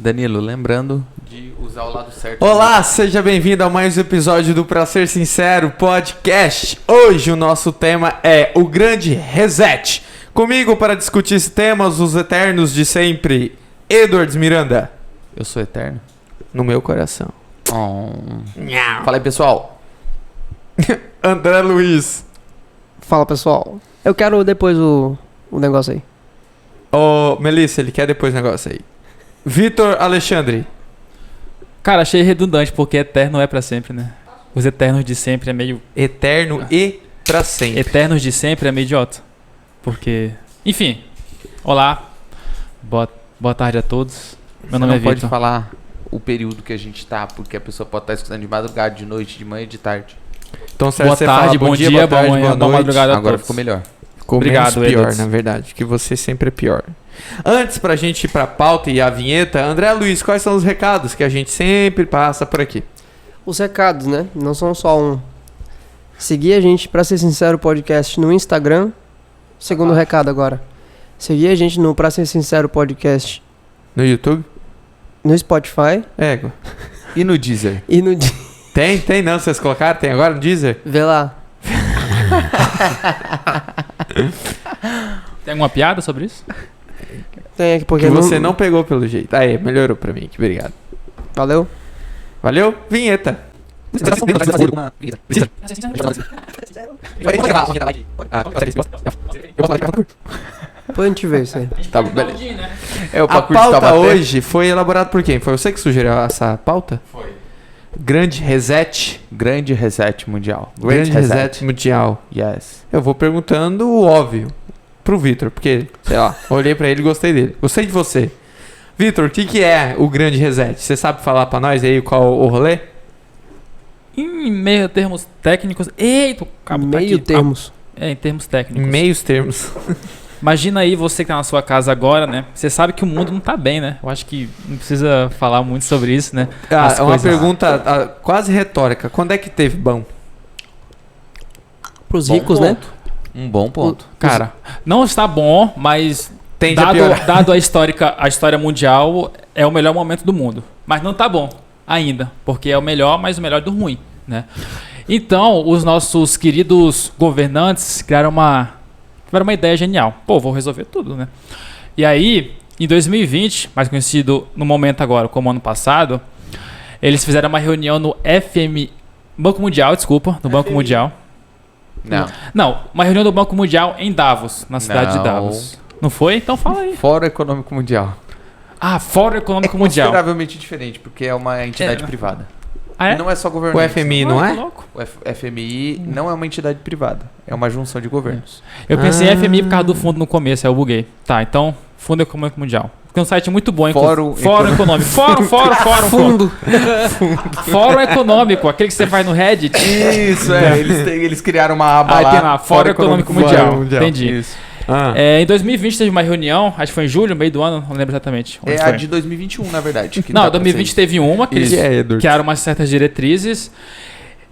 Danilo, lembrando de usar o lado certo. Olá, seja bem-vindo a mais um episódio do Pra Ser Sincero Podcast. Hoje o nosso tema é o Grande Reset. Comigo para discutir esse tema, os eternos de sempre, Edwards Miranda. Eu sou eterno. No meu coração. Fala aí, pessoal. André Luiz. Fala, pessoal. Eu quero depois o negócio aí. Ô, Melissa, ele quer depois o negócio aí. Vitor Alexandre. Cara, achei redundante, porque eterno é pra sempre, né? Os eternos de sempre é meio... Eterno e pra sempre. Eternos de sempre é meio idiota. Porque... Enfim. Olá. Boa tarde a todos. Meu nome é Vitor. Você não pode falar o período que a gente tá, porque a pessoa pode estar escutando de madrugada, de noite, de manhã e de tarde. Então, se boa você tarde, fala bom dia, boa tarde, boa noite. madrugada a Agora todos. ficou melhor. Ficou Obrigado, menos pior, Edwards. na verdade, que você sempre é pior. Antes pra gente ir pra pauta e a vinheta, André Luiz, quais são os recados que a gente sempre passa por aqui? Os recados, né? Não são só um. Seguir a gente, Pra Ser Sincero Podcast, no Instagram. Segundo recado agora. Seguir a gente no Pra Ser Sincero Podcast No YouTube? no Spotify Ego. E no Deezer? e no... Tem não, vocês colocaram? Tem agora no Deezer? Vê lá. Tem alguma piada sobre isso? Tem aqui porque Que você não pegou pelo jeito. Aí, melhorou pra mim, que obrigado. Valeu. Valeu? Vinheta. Depois a gente vê isso aí. Tá bom, beleza. É o A pacote de pauta Taubaté. hoje foi elaborada por quem? Foi você que sugeriu essa pauta? Foi. Grande Reset. Grande reset mundial. Grande Reset Mundial. Yes. Eu vou perguntando o óbvio pro Vitor, porque, sei lá, olhei pra ele e gostei dele. Gostei de você. Vitor, o que é o Grande Reset? Você sabe falar pra nós aí qual o rolê? Em meio termos técnicos... Eita, o cabo tá Meio aqui. termos. É, em termos técnicos. Em meios termos. Imagina aí você que tá na sua casa agora, né? Você sabe que o mundo não tá bem, né? Eu acho que não precisa falar muito sobre isso, né? As É uma coisas. pergunta quase retórica. Quando é que teve bom? Pros Bom ricos, né? ponto. Um bom ponto. Cara, não está bom, mas... Tende a piorar. Dado a história mundial, é o melhor momento do mundo. Mas não tá bom ainda, porque é o melhor, mas o melhor do ruim, né? Então, os nossos queridos governantes tiveram uma ideia genial. Pô, vou resolver tudo, né? E aí, em 2020, mais conhecido no momento agora como ano passado, eles fizeram uma reunião no Banco Mundial, no Banco Mundial. Não, uma reunião do Banco Mundial em Davos, na cidade de Davos. Não foi? Então fala aí. Fórum Econômico Mundial. Ah, Fórum Econômico Mundial. Consideravelmente diferente, porque é uma entidade privada. Ah, E é? não é só O governantes. FMI, não é? Louco. O FMI não é uma entidade privada. É uma junção de governos. Eu pensei em FMI por causa do fundo no começo, aí eu buguei. Tá, então, Fundo Econômico Mundial. Tem um site muito bom, Fórum Fórum Econômico. Fórum. Fórum Econômico, aquele que você faz no Reddit. Isso, eles criaram uma aba Aí lá. tem lá, Fórum Econômico Mundial. Mundial. Entendi. Isso. Em 2020 teve uma reunião, acho que foi em julho, meio do ano, não lembro exatamente. onde É foi. a de 2021, na verdade. que Não, tá pra 2020 ser teve uma, que eles Isso. Edwards. criaram umas certas diretrizes.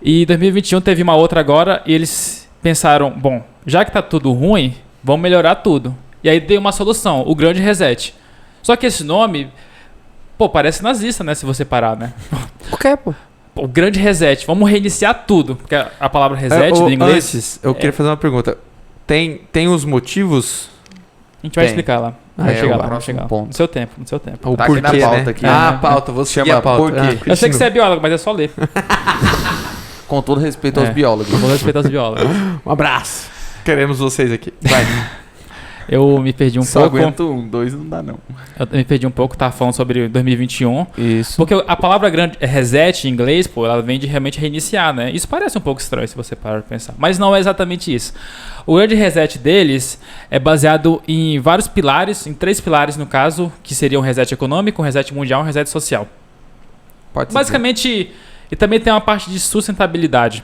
E 2021 teve uma outra agora, e eles pensaram, bom, já que tá tudo ruim, vamos melhorar tudo. E aí deu uma solução, o Grande Reset. Só que esse nome, pô, parece nazista, né, se você parar, né? O que, pô? O Grande Reset, vamos reiniciar tudo. Porque a palavra reset no inglês, Antes, eu queria fazer uma pergunta. Tem os motivos? a gente vai Tem. explicar lá. É, Vai chegar o lá, vai próximo chegar. ponto. No seu tempo, no seu tempo. O Tá aqui na porquê, pauta né? aqui. Ah, a É. pauta, vou seguir Chama a pauta. por quê? Eu sei que você é biólogo, mas é só ler. Com todo respeito aos biólogos. Vou respeitar os biólogos. Um abraço. Queremos vocês aqui. Vai. Eu me perdi um Só pouco. aguento 2 não dá não. Eu me perdi um pouco, tava falando sobre 2021. Isso. Porque a palavra grande reset em inglês, pô, ela vem de realmente reiniciar, né? Isso parece um pouco estranho se você parar pra pensar. Mas não é exatamente isso. O grande reset deles é baseado em vários pilares, em 3 pilares no caso, que seriam um reset econômico, um reset mundial e um reset social. Pode ser. Basicamente, e também tem uma parte de sustentabilidade.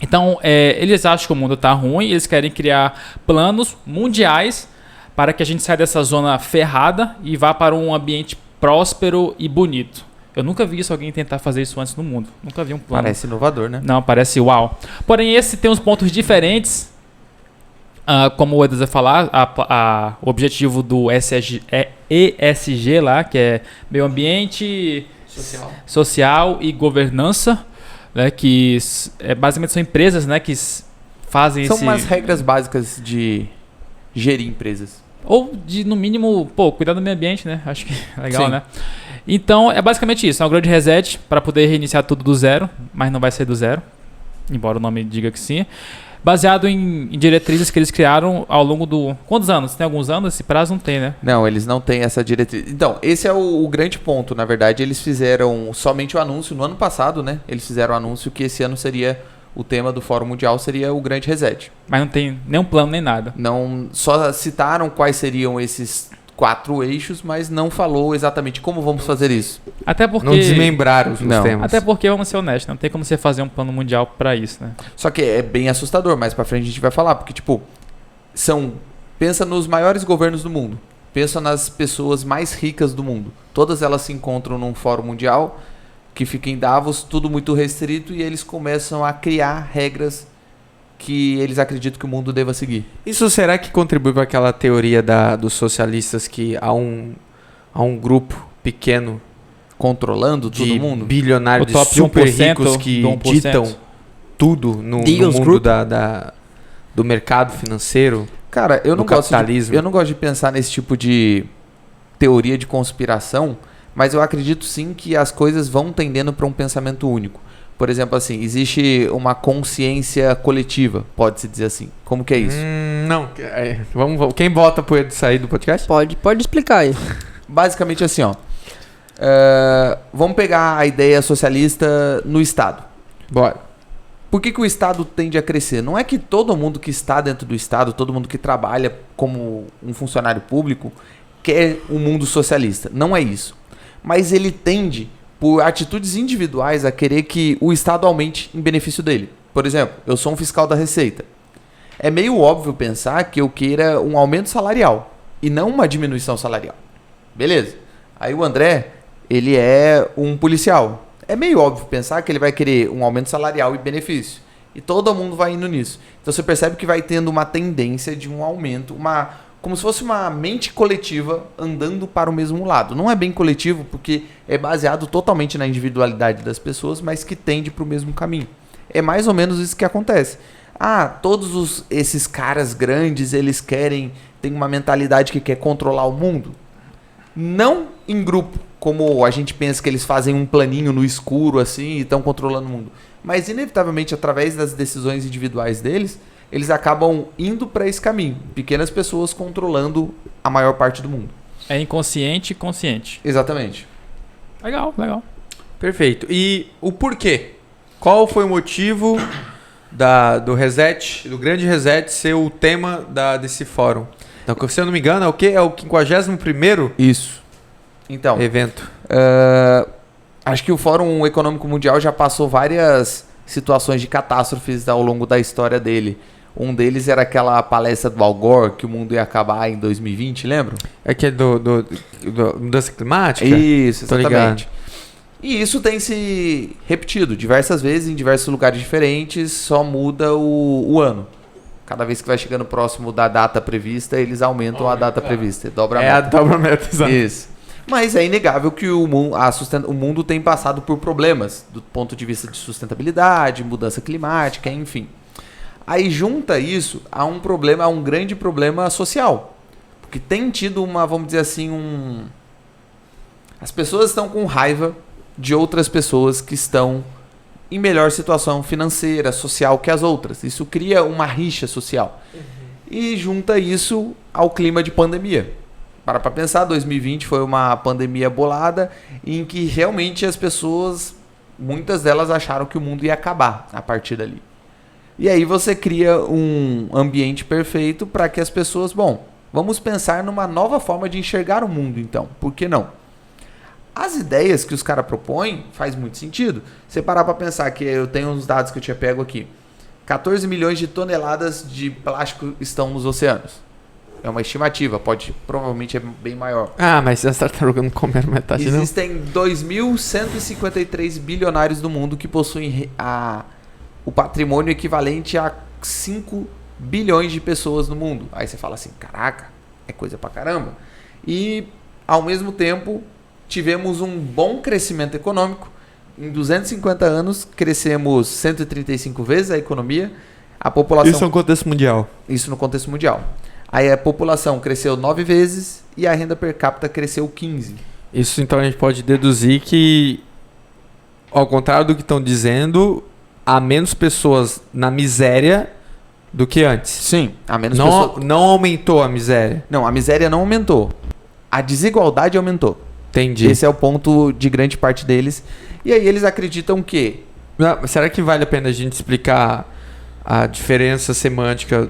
Então, eles acham que o mundo está ruim e eles querem criar planos mundiais para que a gente saia dessa zona ferrada e vá para um ambiente próspero e bonito. Eu nunca vi alguém tentar fazer isso antes no mundo. Nunca vi um plano. Parece inovador, né? Não, parece uau. Porém, esse tem uns pontos diferentes. Como o Edson vai falar, o objetivo do ESG lá, que é meio ambiente, social e governança, né, que basicamente são empresas, né, que fazem São esse... umas regras básicas de gerir empresas. Ou de, no mínimo, cuidar do meio ambiente, né? Acho que é legal, Sim. né? Então, é basicamente isso. É um grande reset para poder reiniciar tudo do zero, mas não vai ser do zero, embora o nome diga que sim. Baseado em diretrizes que eles criaram ao longo do... Quantos anos? Tem alguns anos? Esse prazo não tem, né? Não, eles não têm essa diretriz. Então, esse é o grande ponto. Na verdade, eles fizeram somente o anúncio no ano passado, né? Eles fizeram o anúncio que esse ano seria... O tema do Fórum Mundial seria o Grande Reset. Mas não tem nenhum plano nem nada. Não, só citaram quais seriam esses 4 eixos, mas não falou exatamente como vamos fazer isso. Até porque... Não desmembraram os Não. temas. Até porque, vamos ser honestos, não tem como você fazer um plano mundial para isso, né? Só que é bem assustador, mais pra frente a gente vai falar, porque tipo, pensa nos maiores governos do mundo, pensa nas pessoas mais ricas do mundo. Todas elas se encontram num fórum mundial que fica em Davos, tudo muito restrito, e eles começam a criar regras que eles acreditam que o mundo deva seguir. Isso será que contribui para aquela teoria dos socialistas que há um grupo pequeno Controlando de todo mundo? bilionários O top super 1% ricos que do 1%. ditam tudo no Deals mundo Group? do mercado financeiro? Cara, eu do não gosto capitalismo. eu não gosto de pensar nesse tipo de teoria de conspiração, mas eu acredito sim que as coisas vão tendendo para um pensamento único. Por exemplo, assim, existe uma consciência coletiva, pode-se dizer assim. Como que é isso? Não. Vamos, quem vota pro Edu sair do podcast? Pode explicar aí. Basicamente assim, ó. Vamos pegar a ideia socialista no Estado. Bora. Por que o Estado tende a crescer? Não é que todo mundo que está dentro do Estado, todo mundo que trabalha como um funcionário público, quer um mundo socialista. Não é isso. Mas ele tende, por atitudes individuais, a querer que o Estado aumente em benefício dele. Por exemplo, eu sou um fiscal da Receita. É meio óbvio pensar que eu queira um aumento salarial e não uma diminuição salarial. Beleza. Aí o André, ele é um policial. É meio óbvio pensar que ele vai querer um aumento salarial e benefício. E todo mundo vai indo nisso. Então você percebe que vai tendo uma tendência de um aumento, como se fosse uma mente coletiva andando para o mesmo lado. Não é bem coletivo porque é baseado totalmente na individualidade das pessoas, mas que tende para o mesmo caminho. É mais ou menos isso que acontece. Todos esses caras grandes, eles tem uma mentalidade que quer controlar o mundo. Não em grupo, como a gente pensa que eles fazem um planinho no escuro assim e estão controlando o mundo. Mas inevitavelmente, através das decisões individuais deles, eles acabam indo para esse caminho. Pequenas pessoas controlando a maior parte do mundo. É inconsciente e consciente. Exatamente. Legal, legal. Perfeito. E o porquê? Qual foi o motivo do reset, do grande reset ser o tema desse fórum? Então, se eu não me engano, é o quê? É o 51º Isso. Então, evento. acho que o Fórum Econômico Mundial já passou várias situações de catástrofes ao longo da história dele. Um deles era aquela palestra do Al Gore, que o mundo ia acabar em 2020, lembra? É que é do mudança climática? Isso, Tô exatamente. E isso tem se repetido diversas vezes, em diversos lugares diferentes, só muda o ano. Cada vez que vai chegando próximo da data prevista, eles aumentam a data prevista. Dobra a meta. É a dobra meta, exato. Isso. Mas é inegável que o mundo tem passado por problemas do ponto de vista de sustentabilidade, mudança climática, enfim. Aí junta isso a um grande problema social. Porque tem tido vamos dizer assim, as pessoas estão com raiva de outras pessoas que estão em melhor situação financeira, social que as outras. Isso cria uma rixa social. E junta isso ao clima de pandemia. Para pensar, 2020 foi uma pandemia bolada em que realmente as pessoas, muitas delas acharam que o mundo ia acabar a partir dali. E aí você cria um ambiente perfeito para que as pessoas, vamos pensar numa nova forma de enxergar o mundo então, por que não? As ideias que os caras propõem faz muito sentido. Você parar para pensar que eu tenho uns dados que eu tinha pego aqui. 14 milhões de toneladas de plástico estão nos oceanos. É uma estimativa, provavelmente é bem maior. Mas as tartarugas não comeram metade, não? Existem 2.153 bilionários do mundo que possuem o patrimônio equivalente a 5 bilhões de pessoas no mundo. Aí você fala assim, caraca, é coisa pra caramba. E ao mesmo tempo, tivemos um bom crescimento econômico. Em 250 anos, crescemos 135 vezes a economia. A população... Isso é um contexto mundial. Isso no contexto mundial. Aí a população cresceu 9 vezes e a renda per capita cresceu 15. Isso então a gente pode deduzir que, ao contrário do que estão dizendo, há menos pessoas na miséria do que antes. Sim, há menos pessoas... Não aumentou a miséria. Não, a miséria não aumentou. A desigualdade aumentou. Entendi. Esse é o ponto de grande parte deles. E aí eles acreditam que... Não, será que vale a pena a gente explicar a diferença semântica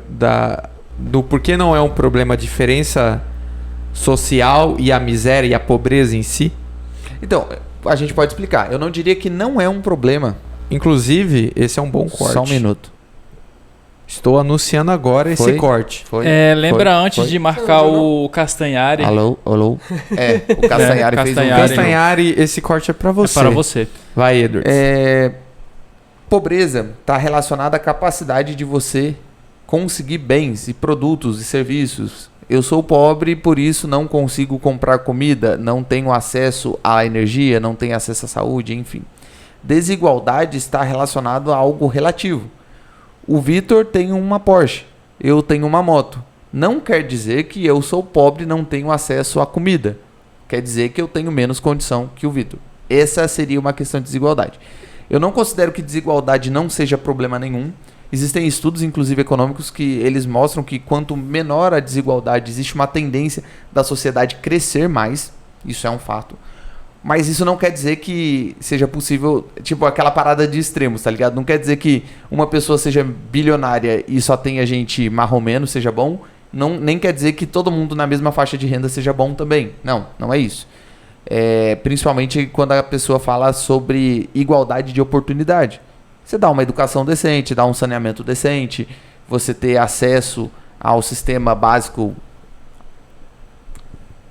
do porquê não é um problema a diferença social e a miséria e a pobreza em si? Então, a gente pode explicar. Eu não diria que não é um problema. Inclusive, esse é um bom corte. Só um minuto. Estou anunciando agora esse corte. Foi. Lembra Foi, antes foi. de marcar o Castanhari? Alô? O Castanhari fez um vídeo. Castanhari, esse corte é pra você. É para você. Vai, Edward. Pobreza está relacionada à capacidade de você conseguir bens e produtos e serviços. Eu sou pobre, por isso não consigo comprar comida, não tenho acesso à energia, não tenho acesso à saúde, enfim. Desigualdade está relacionado a algo relativo. O Vitor tem uma Porsche, eu tenho uma moto. Não quer dizer que eu sou pobre e não tenho acesso à comida. Quer dizer que eu tenho menos condição que o Vitor. Essa seria uma questão de desigualdade. Eu não considero que desigualdade não seja problema nenhum. Existem estudos, inclusive econômicos, que eles mostram que quanto menor a desigualdade, existe uma tendência da sociedade crescer mais. Isso é um fato. Mas isso não quer dizer que seja possível, tipo aquela parada de extremos, tá ligado? Não quer dizer que uma pessoa seja bilionária e só tenha gente marromeno, seja bom. Não, nem quer dizer que todo mundo na mesma faixa de renda seja bom também. Não, não é isso. Principalmente quando a pessoa fala sobre igualdade de oportunidade. Você dá uma educação decente, dá um saneamento decente, você ter acesso ao sistema básico,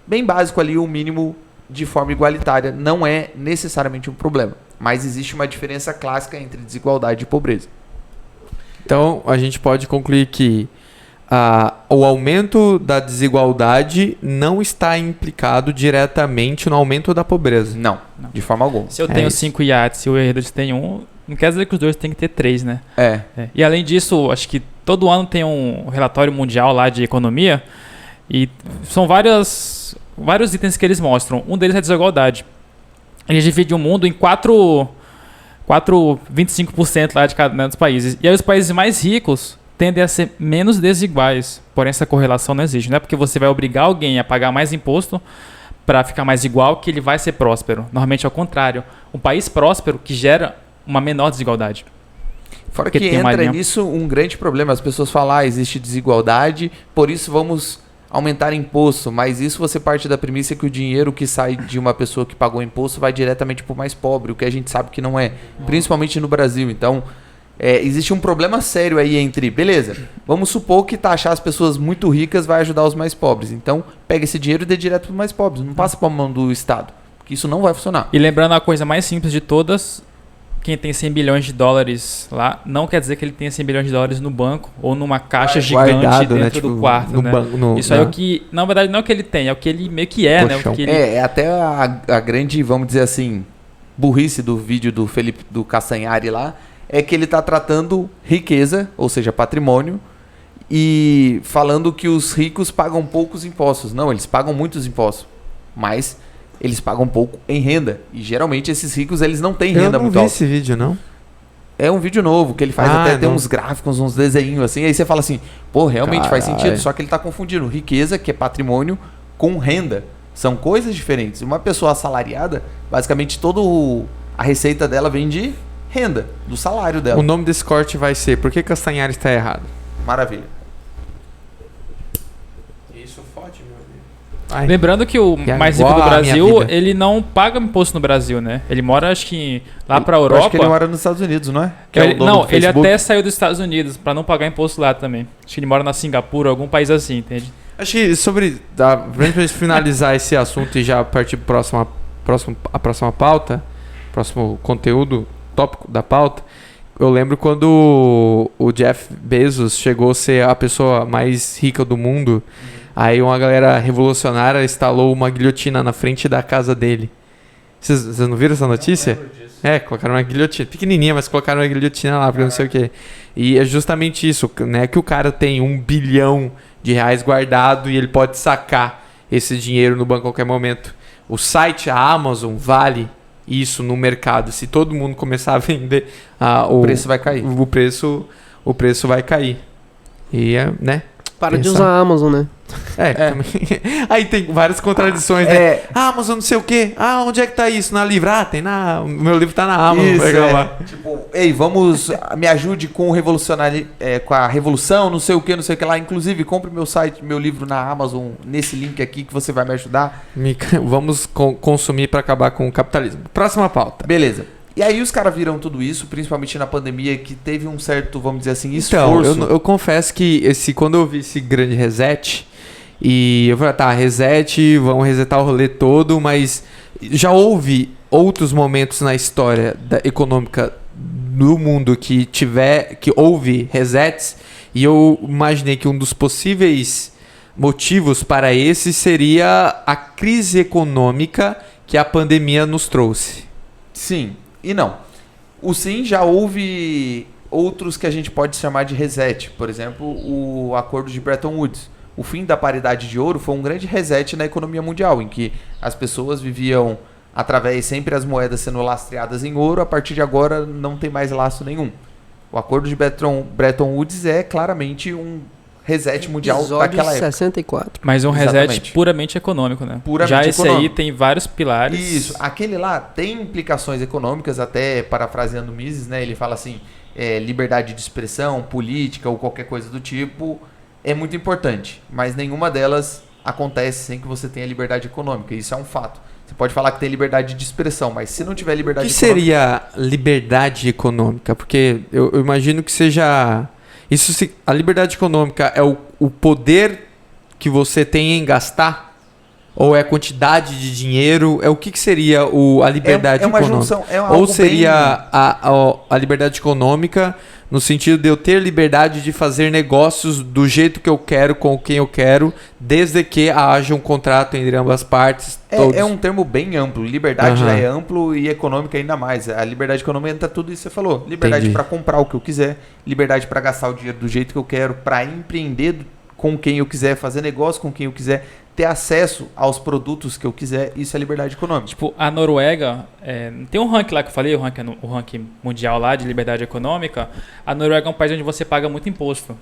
bem básico ali, o mínimo de forma igualitária, não é necessariamente um problema. Mas existe uma diferença clássica entre desigualdade e pobreza. Então, a gente pode concluir que o aumento da desigualdade não está implicado diretamente no aumento da pobreza. Não, de forma alguma. Se eu tenho 5 iates e o Edward tem um, não quer dizer que os dois têm que ter 3, né? E além disso, acho que todo ano tem um relatório mundial lá de economia e são vários itens que eles mostram. Um deles é a desigualdade. Eles dividem o mundo em 25% lá de cada dos países. E aí os países mais ricos tendem a ser menos desiguais. Porém, essa correlação não existe. Não é porque você vai obrigar alguém a pagar mais imposto para ficar mais igual que ele vai ser próspero. Normalmente é o contrário. Um país próspero que gera uma menor desigualdade. Fora que entra nisso um grande problema. As pessoas falam, existe desigualdade, por isso vamos aumentar imposto. Mas isso você parte da premissa que o dinheiro que sai de uma pessoa que pagou imposto vai diretamente para o mais pobre, o que a gente sabe que não é. Principalmente no Brasil. Então, existe um problema sério aí entre... Beleza, vamos supor que taxar as pessoas muito ricas vai ajudar os mais pobres. Então, pega esse dinheiro e dê direto para os mais pobres. Não passa para a mão do Estado. Porque isso não vai funcionar. E lembrando a coisa mais simples de todas... Quem tem 100 bilhões de dólares lá, não quer dizer que ele tenha 100 bilhões de dólares no banco ou numa caixa gigante guardado, dentro né? Tipo, do quarto. no né? banco, isso aí é o que, na verdade, não é o que ele tem, é o que ele meio que é, né? O que ele... É até a grande, vamos dizer assim, burrice do vídeo do Felipe, do Castanhari lá, é que ele está tratando riqueza, ou seja, patrimônio, e falando que os ricos pagam poucos impostos. Não, eles pagam muitos impostos, mas... eles pagam pouco em renda. E geralmente esses ricos, eles não têm renda muito alta. Eu não vi esse vídeo, não. É um vídeo novo, que ele faz tem uns gráficos, uns desenhos assim. Aí você fala assim, pô, realmente faz sentido. Só que ele tá confundindo riqueza, que é patrimônio, com renda. São coisas diferentes. Uma pessoa assalariada, basicamente toda a receita dela vem de renda, do salário dela. O nome desse corte vai ser Por que Castanhari está errado? Maravilha. Isso fode, meu amigo. Lembrando que o mais rico do Brasil, ele não paga imposto no Brasil, né? Ele mora, acho que, lá pra Europa. Eu acho que ele mora nos Estados Unidos, não é? Que ele até saiu dos Estados Unidos pra não pagar imposto lá também. Acho que ele mora na Singapura, algum país assim, entende? Acho que pra gente finalizar esse assunto e já partir para a próxima pauta, próximo conteúdo, tópico da pauta, eu lembro quando o Jeff Bezos chegou a ser a pessoa mais rica do mundo. Aí uma galera revolucionária instalou uma guilhotina na frente da casa dele. Vocês não viram essa notícia? Colocaram uma guilhotina, pequenininha, mas colocaram uma guilhotina lá, porque não sei o quê. E é justamente isso, né? Que o cara tem R$1 bilhão guardado e ele pode sacar esse dinheiro no banco a qualquer momento. O site, a Amazon, vale isso no mercado. Se todo mundo começar a vender, o preço vai cair. O preço vai cair. E, né? Para de usar a Amazon, né? Aí tem várias contradições, né? Amazon não sei o quê. Onde é que tá isso? Na livro? Tem o meu livro tá na Amazon. Isso, Tipo, me ajude com com a revolução, não sei o que lá. Inclusive, compre meu livro na Amazon, nesse link aqui que você vai me ajudar. Vamos consumir para acabar com o capitalismo. Próxima pauta. Beleza. E aí os caras viram tudo isso, principalmente na pandemia, que teve um certo, vamos dizer assim, esforço. Então, eu confesso que quando eu vi esse grande reset, e eu falei, reset, vamos resetar o rolê todo, mas já houve outros momentos na história econômica do mundo que houve resets, e eu imaginei que um dos possíveis motivos para esse seria a crise econômica que a pandemia nos trouxe. Sim. E não. Sim, já houve outros que a gente pode chamar de reset. Por exemplo, o acordo de Bretton Woods. O fim da paridade de ouro foi um grande reset na economia mundial, em que as pessoas viviam através sempre as moedas sendo lastreadas em ouro. A partir de agora não tem mais lastro nenhum. O acordo de Bretton Woods é claramente um reset mundial daquela época. 64. Mas um reset puramente econômico, né? Esse aí tem vários pilares. Isso. Aquele lá tem implicações econômicas, até parafraseando Mises, né? Ele fala assim, liberdade de expressão, política ou qualquer coisa do tipo é muito importante, mas nenhuma delas acontece sem que você tenha liberdade econômica. Isso é um fato. Você pode falar que tem liberdade de expressão, mas se não tiver liberdade econômica... O que seria liberdade econômica? Porque eu imagino que seja... A liberdade econômica é o poder que você tem em gastar? Ou é a quantidade de dinheiro? O que seria a liberdade uma econômica? Junção, ou seria a liberdade econômica no sentido de eu ter liberdade de fazer negócios do jeito que eu quero, com quem eu quero, desde que haja um contrato entre ambas partes? É um termo bem amplo. Liberdade já é amplo e econômica ainda mais. A liberdade econômica entra tudo isso que você falou. Liberdade para comprar o que eu quiser, liberdade para gastar o dinheiro do jeito que eu quero, para empreender com quem eu quiser, fazer negócio com quem eu quiser, ter acesso aos produtos que eu quiser. Isso é liberdade econômica. Tipo, a Noruega, tem um ranking lá que eu falei, o ranking mundial lá de liberdade econômica. A Noruega é um país onde você paga muito imposto.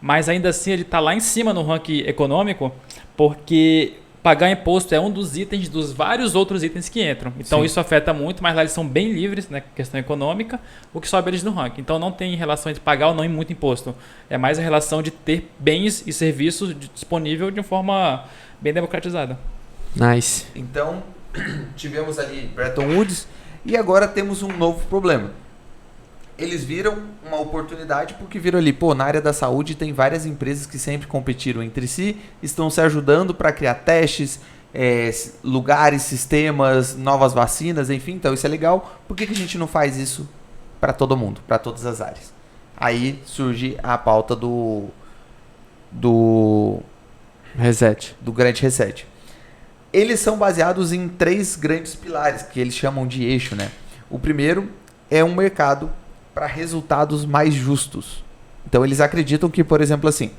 Mas ainda assim ele está lá em cima no ranking econômico, porque pagar imposto é um dos itens dos vários outros itens que entram. Então Isso afeta muito, mas lá eles são bem livres na questão econômica, o que sobe eles no ranking. Então não tem relação entre pagar ou não muito imposto. É mais a relação de ter bens e serviços disponível de uma forma bem democratizada. Nice. Então, tivemos ali Bretton Woods e agora temos um novo problema. Eles viram uma oportunidade porque viram ali, na área da saúde tem várias empresas que sempre competiram entre si, estão se ajudando para criar testes, lugares, sistemas, novas vacinas, enfim, então isso é legal. Por que a gente não faz isso para todo mundo, para todas as áreas? Aí surge a pauta do reset, do grande reset. Eles são baseados em 3 grandes pilares que eles chamam de eixo, né? O primeiro é um mercado para resultados mais justos. Então eles acreditam que, por exemplo, assim,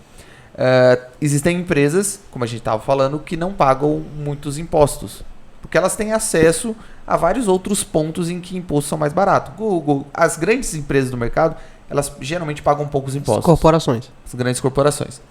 existem empresas, como a gente estava falando, que não pagam muitos impostos, porque elas têm acesso a vários outros pontos em que impostos são mais baratos. Google, as grandes empresas do mercado, elas geralmente pagam poucos impostos. Corporações. As grandes corporações.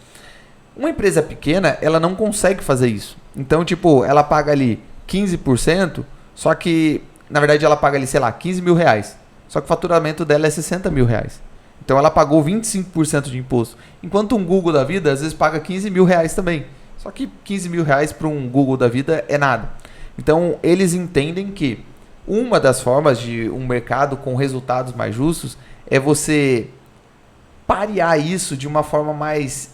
Uma empresa pequena, ela não consegue fazer isso. Então, tipo, ela paga ali 15%, só que, na verdade, ela paga ali, sei lá, 15 mil reais. Só que o faturamento dela é 60 mil reais. Então ela pagou 25% de imposto. Enquanto um Google da vida, às vezes paga 15 mil reais também. Só que 15 mil reais para um Google da vida é nada. Então eles entendem que uma das formas de um mercado com resultados mais justos é você parear isso de uma forma mais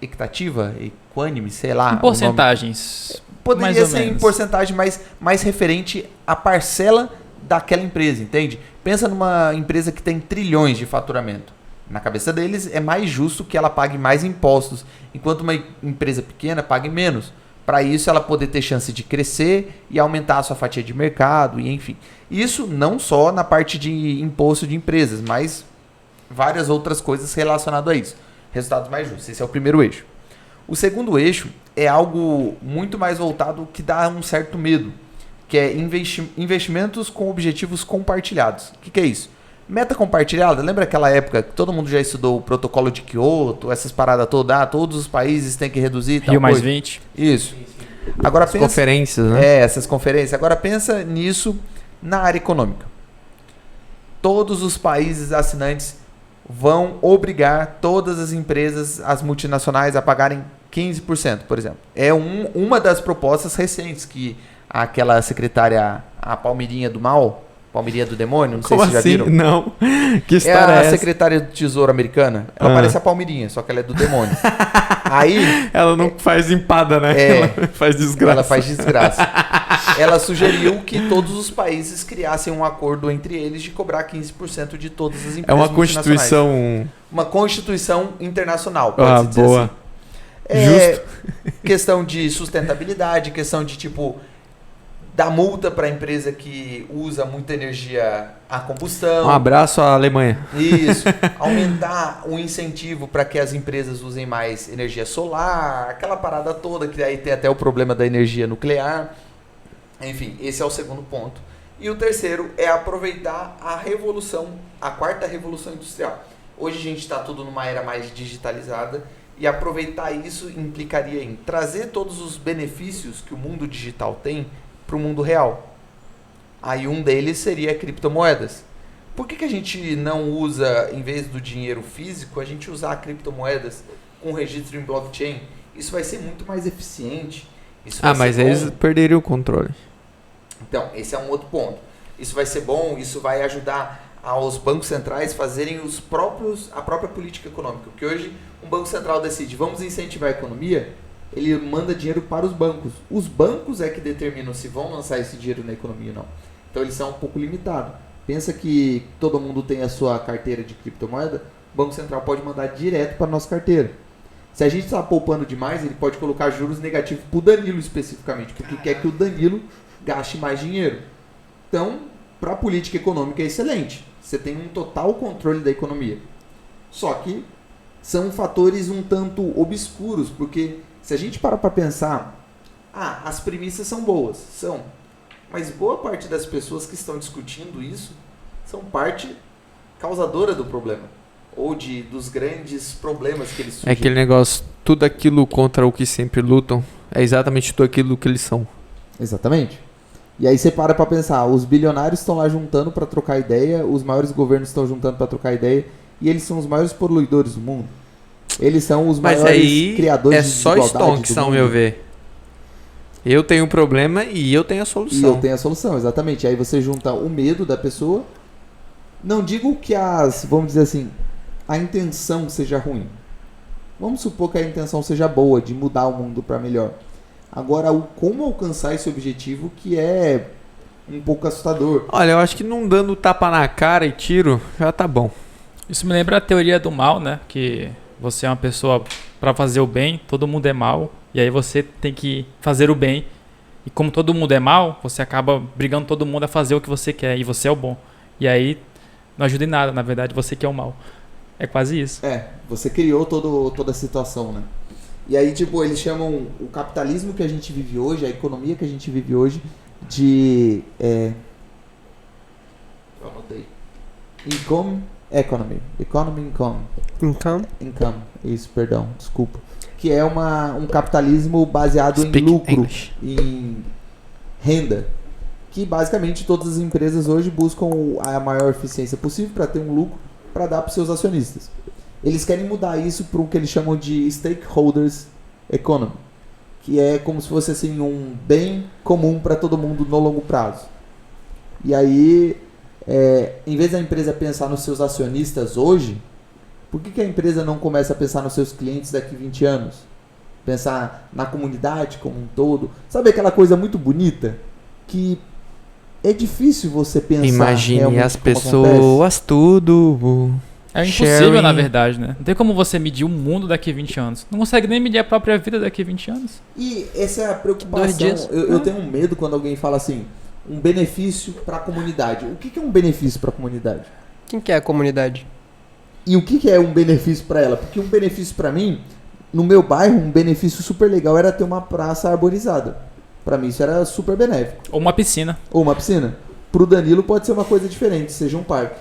equitativa, equânime, sei lá. Em porcentagens. Poderia ser em porcentagem mais referente à parcela daquela empresa, entende? Pensa numa empresa que tem trilhões de faturamento. Na cabeça deles, é mais justo que ela pague mais impostos, enquanto uma empresa pequena pague menos. Para isso, ela poder ter chance de crescer e aumentar a sua fatia de mercado, e enfim. Isso não só na parte de imposto de empresas, mas várias outras coisas relacionadas a isso. Resultados mais justos. Esse é o primeiro eixo. O segundo eixo é algo muito mais voltado que dá um certo medo, que é investimentos com objetivos compartilhados. O que é isso? Meta compartilhada, lembra aquela época que todo mundo já estudou o protocolo de Kyoto, essas paradas todas, todos os países têm que reduzir tal Rio mais coisa? 20. Isso. Agora As pensa, conferências, né? essas conferências. Agora pensa nisso na área econômica. Todos os países assinantes vão obrigar todas as empresas, as multinacionais, a pagarem 15%, por exemplo. É uma das propostas recentes que aquela secretária, a Palmeirinha do Mal, Palmeirinha do Demônio, não sei Como se já assim? viram. Não. Que É história é a essa? secretária do Tesouro americana. Ela parece a Palmeirinha, só que ela é do demônio. Aí Ela não faz empada, né? É. Ela faz desgraça. ela faz desgraça. Ela sugeriu que todos os países criassem um acordo entre eles de cobrar 15% de todas as empresas É uma multinacionais. constituição... Uma constituição internacional, pode-se dizer boa. assim. É questão de sustentabilidade, questão de tipo dar multa para a empresa que usa muita energia a combustão. Um abraço à Alemanha. Isso, aumentar o incentivo para que as empresas usem mais energia solar, aquela parada toda, que aí tem até o problema da energia nuclear. Enfim, esse é o segundo ponto. E o terceiro é aproveitar a quarta revolução industrial. Hoje a gente está tudo numa era mais digitalizada e aproveitar isso implicaria em trazer todos os benefícios que o mundo digital tem para o mundo real. Aí um deles seria criptomoedas. Por que a gente não usa, em vez do dinheiro físico, a gente usar criptomoedas com registro em blockchain? Isso vai ser muito mais eficiente. Isso vai Mas ser bom. eles perderiam o controle. Então, esse é um outro ponto. Isso vai ser bom, isso vai ajudar aos bancos centrais fazerem a própria política econômica. Porque hoje um banco central decide, vamos incentivar a economia, ele manda dinheiro para os bancos. Os bancos é que determinam se vão lançar esse dinheiro na economia ou não. Então eles são um pouco limitados. Pensa que todo mundo tem a sua carteira de criptomoeda, o Banco Central pode mandar direto para a nossa carteira. Se a gente está poupando demais, ele pode colocar juros negativos para o Danilo especificamente, porque quer que o Danilo gaste mais dinheiro. Então, para a política econômica é excelente. Você tem um total controle da economia. Só que são fatores um tanto obscuros, porque se a gente para pensar, as premissas são boas, são. Mas boa parte das pessoas que estão discutindo isso são parte causadora do problema. Ou dos grandes problemas que eles É surgem. aquele negócio, tudo aquilo contra o que sempre lutam, é exatamente tudo aquilo que eles são. Exatamente. E aí você para pensar, os bilionários estão lá juntando para trocar ideia, os maiores governos estão juntando para trocar ideia, e eles são os maiores poluidores do mundo. Eles são os Mas maiores aí criadores é de só desigualdade Stonks, do ao mundo. meu ver. Eu tenho um problema e eu tenho a E solução. eu tenho a solução, exatamente. Aí você junta o medo da pessoa. Não digo que vamos dizer assim, a intenção seja ruim. Vamos supor que a intenção seja boa, de mudar o mundo para melhor. Agora, como alcançar esse objetivo que é um pouco assustador. Olha, eu acho que não dando tapa na cara e tiro, já tá bom. Isso me lembra a teoria do mal, né? Que você é uma pessoa para fazer o bem, todo mundo é mal, e aí você tem que fazer o bem. E como todo mundo é mal, você acaba brigando todo mundo a fazer o que você quer, e você é o bom. E aí não ajuda em nada, na verdade, você que é o mal. É quase isso. Você criou toda a situação, né? E aí, tipo, eles chamam o capitalismo que a gente vive hoje, a economia que a gente vive hoje, de... Eu anotei. Income, isso, perdão, desculpa. Que é um capitalismo baseado em Speak lucro, English. em renda. Que basicamente todas as empresas hoje buscam a maior eficiência possível para ter um lucro para dar para os seus acionistas. Eles querem mudar isso para o que eles chamam de stakeholders economy, que é como se fosse assim um bem comum para todo mundo no longo prazo. E aí, em vez da empresa pensar nos seus acionistas hoje, por que a empresa não começa a pensar nos seus clientes daqui a 20 anos? Pensar na comunidade como um todo. Sabe aquela coisa muito bonita que é difícil você pensar Imagine realmente as como pessoas tudo. É impossível, sharing. na verdade, né? Não tem como você medir o mundo daqui a 20 anos. Não consegue nem medir a própria vida daqui a 20 anos. E essa é a 2 preocupação. dias. Eu tenho um medo quando alguém fala assim, um benefício para a comunidade. O que é um benefício para a comunidade? Quem que é a comunidade? E o que é um benefício para ela? Porque um benefício para mim, no meu bairro, um benefício super legal era ter uma praça arborizada. Para mim isso era super benéfico. Ou uma piscina. Ou uma piscina. Pro Danilo pode ser uma coisa diferente, seja um parque.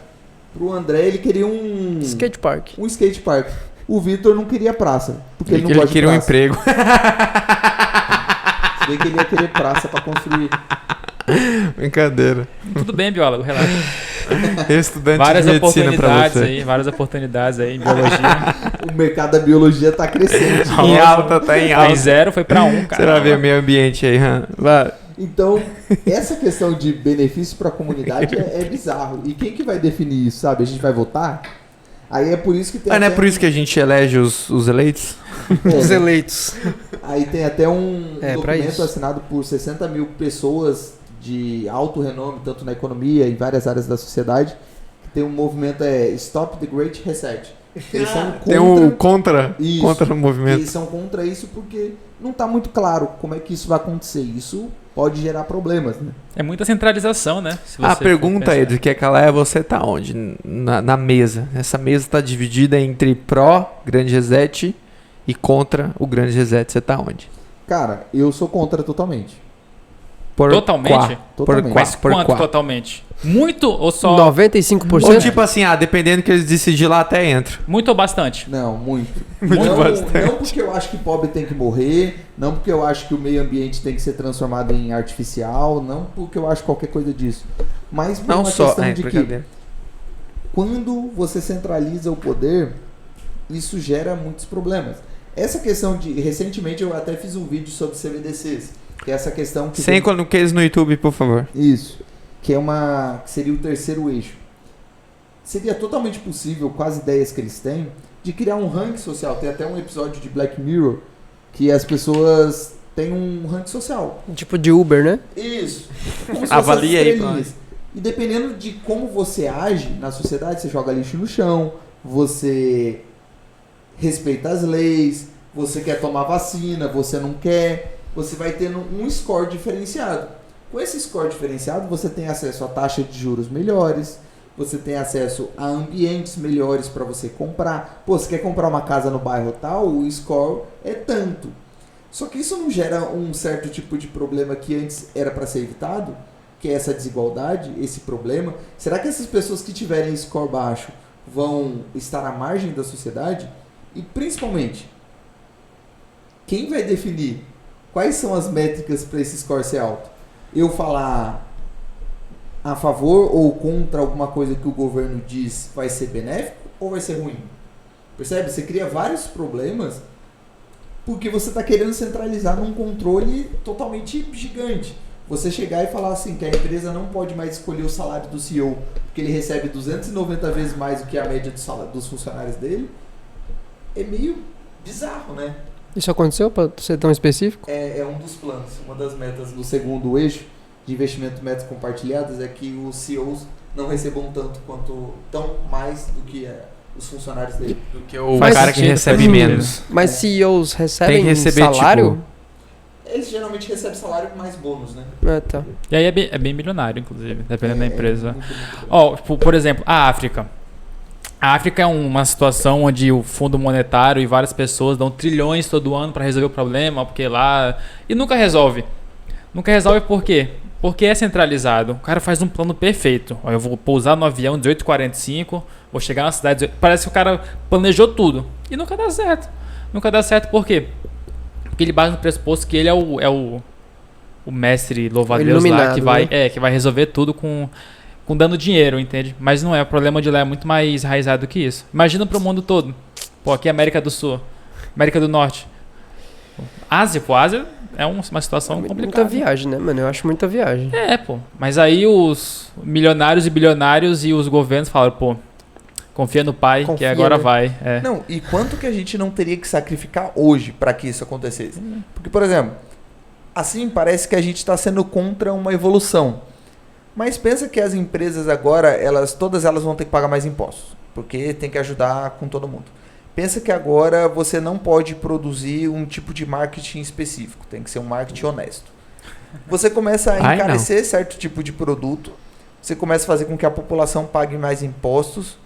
Pro André ele queria um Skate park. um skate park. O Vitor não queria praça, porque ele não Ele gosta queria de um praça. emprego. Se bem que ele ia querer praça para construir. Brincadeira. Tudo bem, biólogo, relaxa. Estudante Várias de medicina pra oportunidades você. aí, várias oportunidades aí em biologia. O mercado da biologia tá crescente. Em alta, tá em Foi alta. em 0, foi pra 1, cara. Você vai ver o meio ambiente aí, Han. Vai. Então, essa questão de benefício para a comunidade é bizarro. E quem que vai definir isso, sabe? A gente vai votar? Aí é por isso que tem Mas não é até por isso que a gente elege os eleitos? Os é, eleitos. aí tem até um É, pra documento isso. assinado por 60 mil pessoas de alto renome, tanto na economia e em várias áreas da sociedade, que tem um movimento Stop the Great Reset. Eles são contra, Tem um contra Isso. o movimento. eles são contra isso porque não está muito claro como é que isso vai acontecer. Isso pode gerar problemas, né? É muita centralização, né? Se A você pergunta for aí pensar. do que é calar é você tá onde? Na mesa. Essa mesa tá dividida entre pró Grande Reset e contra o Grande Reset. Você tá onde? Cara, eu sou contra totalmente. Por Totalmente? quá. Totalmente. Por quá. Mas Por quanto quá. totalmente? Muito ou só... 95%? Ou tipo assim, dependendo do que eles decidirem lá, até entra. Muito ou bastante? Não, muito. Muito não, bastante. não porque eu acho que pobre tem que morrer, não porque eu acho que o meio ambiente tem que ser transformado em artificial, não porque eu acho qualquer coisa disso. Mas por Não uma só. questão de que Brincadeira. quando você centraliza o poder, isso gera muitos problemas. Essa questão de... Recentemente eu até fiz um vídeo sobre CBDCs, que é essa questão que... Sem coloqueis no YouTube, por favor. Isso. Que seria o terceiro eixo. Seria totalmente possível, com as ideias que eles têm, de criar um ranking social. Tem até um episódio de Black Mirror que as pessoas têm um ranking social. Tipo de Uber, né? Isso. Como se Avalia fossem aí, estrelinhas. E dependendo de como você age na sociedade, você joga lixo no chão, você respeita as leis, você quer tomar vacina, você não quer, você vai tendo um score diferenciado. Com esse score diferenciado, você tem acesso a taxa de juros melhores, você tem acesso a ambientes melhores para você comprar. Pô, você quer comprar uma casa no bairro tal, o score é tanto. Só que isso não gera um certo tipo de problema que antes era para ser evitado, que é essa desigualdade, esse problema. Será que essas pessoas que tiverem score baixo vão estar à margem da sociedade? E principalmente, quem vai definir quais são as métricas para esse score ser alto? Eu falar a favor ou contra alguma coisa que o governo diz vai ser benéfico ou vai ser ruim? Percebe? Você cria vários problemas porque você está querendo centralizar num controle totalmente gigante. Você chegar e falar assim que a empresa não pode mais escolher o salário do CEO porque ele recebe 290 vezes mais do que a média do salário dos funcionários dele, é meio bizarro, né? Isso aconteceu pra ser tão específico? É um dos planos, uma das metas do segundo eixo de investimento metas compartilhadas é que os CEOs não recebam tão mais do que os funcionários dele. Do que o Faz cara que sentido, recebe faz menos. Mas CEOs Tem recebem que receber, salário? Eles geralmente recebem salário mais bônus, né? Ah, tá. E aí é bem milionário, inclusive, dependendo da empresa. Muito, muito bom. Ó, por exemplo, a África. A África é uma situação onde o Fundo Monetário e várias pessoas dão trilhões todo ano para resolver o problema, porque lá... E nunca resolve. Nunca resolve por quê? Porque é centralizado. O cara faz um plano perfeito. Ó, eu vou pousar no avião 18h45, vou chegar na cidade... Parece que o cara planejou tudo. E nunca dá certo. Nunca dá certo por quê? Porque ele base no pressuposto que ele é o mestre louva-a-Deus lá Iluminado, que vai resolver tudo com dando dinheiro, entende? Mas não é, o problema de lá é muito mais enraizado que isso. Imagina pro mundo todo. Pô, aqui é América do Sul, América do Norte. Ásia é uma situação Muita complicada. viagem, né, mano? Eu acho muita viagem. É, pô. Mas aí os milionários e bilionários e os governos falaram, pô, confia no pai, que Confia, agora né? vai. É. Não, e quanto que a gente não teria que sacrificar hoje para que isso acontecesse? Porque, por exemplo, assim parece que a gente está sendo contra uma evolução. Mas pensa que as empresas agora, todas elas vão ter que pagar mais impostos. porque tem que ajudar com todo mundo. Pensa que agora você não pode produzir um tipo de marketing específico, tem que ser um marketing honesto. Você começa a encarecer certo tipo de produto, você começa a fazer com que a população pague mais impostos.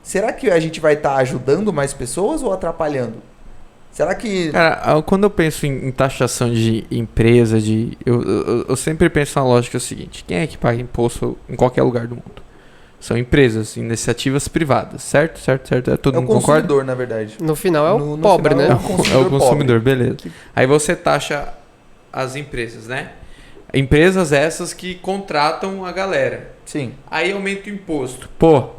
Será que a gente vai estar ajudando mais pessoas ou atrapalhando? Será que... Cara, quando eu penso em taxação de empresa, eu sempre penso na lógica seguinte: quem é que paga imposto em qualquer lugar do mundo? São empresas, iniciativas privadas, certo? Todo mundo concorda? É o consumidor, na verdade. No final é o No pobre, final né? É o consumidor, beleza. Aí você taxa as empresas, né? Empresas essas que contratam a galera. Sim. Aí aumenta o imposto. Pô,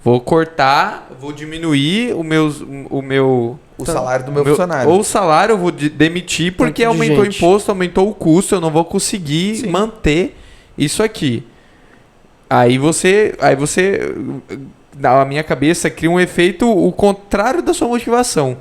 vou cortar, vou diminuir o meu O salário do meu funcionário. Ou o salário eu vou demitir porque Tanto de aumentou o gente. imposto, aumentou o custo, eu não vou conseguir Sim. manter isso aqui. Aí você, na minha cabeça, cria um efeito o contrário da sua motivação.